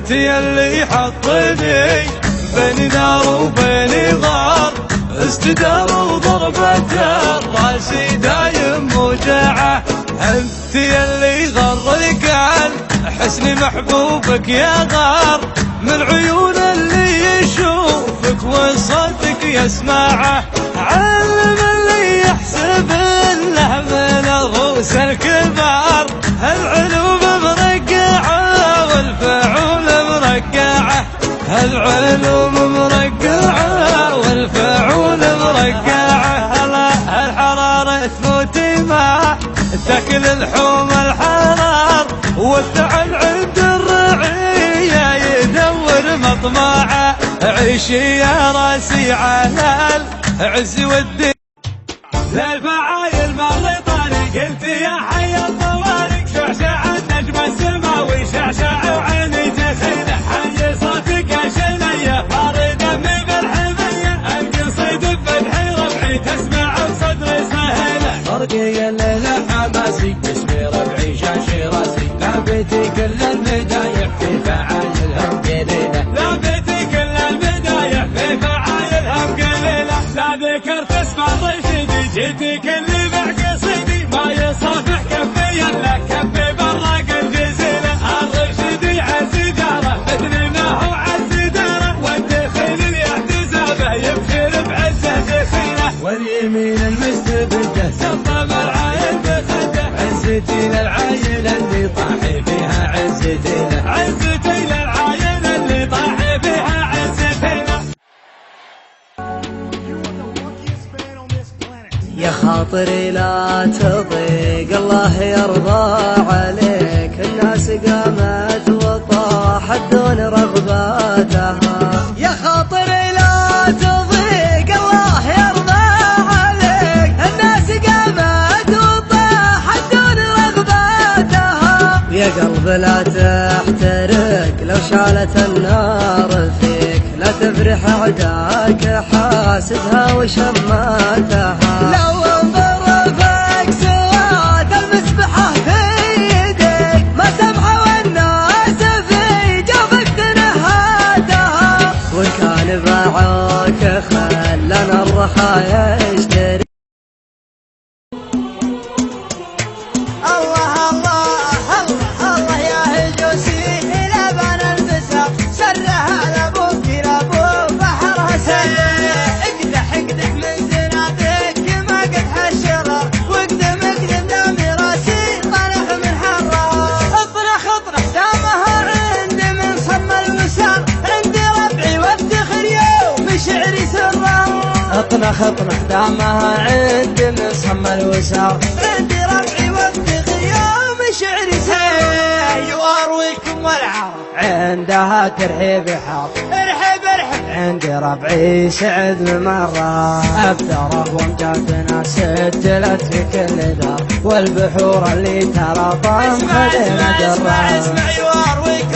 انت يلي حطني بين نار وبين غار، استدار وضربة راسي دايم موجعه. انت يلي غر القلب حسن محبوبك يا غار، من عيون اللي يشوفك وصوتك يسمعه. علم اللي يحسب له من الروس الكبار، العلوم مرقعه والفعول مرقعه، العلوم مرقعه والفعول مرقعه. الحرارة تفوت ما تاكل اللحوم الحرار، والتعب عند الرعية يدور مطمعه. عيشي يا راسي على العز والدين، للفعايل مر طريق قلت يا حي الطوارق، شعشع النجم السماوي شعشع وعيني تخيله، حي صوتك يا شنيه فارده من بالحميه، القصيد بفتحي ربعي تسمع وصدري سهله. فرقي الليله حماسي باسمي ربعي شاشي راسي، لابتي كل البدايح في فعايلهم قليله، لابتي كل البدايح في فعايلهم قليله. لا ذكرت اسم الرشيدي جيتك اللي بعقصيدي، ما يصافح كفي الا كفي براق الجزيله. الرشيدي عز داره مثل ما هو عز داره، والدخيل اللي احتسابه يبخل بعزه دخيله. واليمين المستبده سطم العايل بخده، عزتي للعايل اللي طاحي فيها عزتي له، عزتي للعايل اللي طاحي فيها عزتي له. يا خاطري لا تضيق الله يرضى عليك، الناس قامت وطاحت دون رغباتها. يا خاطري لا تضيق الله يرضى عليك، الناس قامت وطاحت دون رغباتها. يا قلب لا تحترق لو شالت النار فيك، لا تفرح عداك حاسدها وشماتها. لو ضربك سواد المسبحة في يديك، ما سمحوا والناس في جوفك تنهاتها. وإن كان باعوك خلنا الرخايا يشتري. الله الله الله الله يا هجوسي لبن البسر، سرها لابوك لابو بحرها سر. اقدح اقدح من زناديك ما قدح الشرر، واقدم اقدم دامي راسي طرح من حرار. اطرح اطرح دامها عندي من صم الوسار، عندي ربعي وافتخر يوم شعري سرار. اطنخ اطنخ دامها عندي من صم الوسار، عندي ربعي وافتخر يوم شعري سرار. وارويكم والعرب عندها ترحيب حار، ارحب ارحب عندي ربعي سعد بمرة. أبدره وامجادنا سجلت في كل دار، والبحور اللي ترى طعم اسمع خلينا اسمع اسمع درار. اسمع يوارويك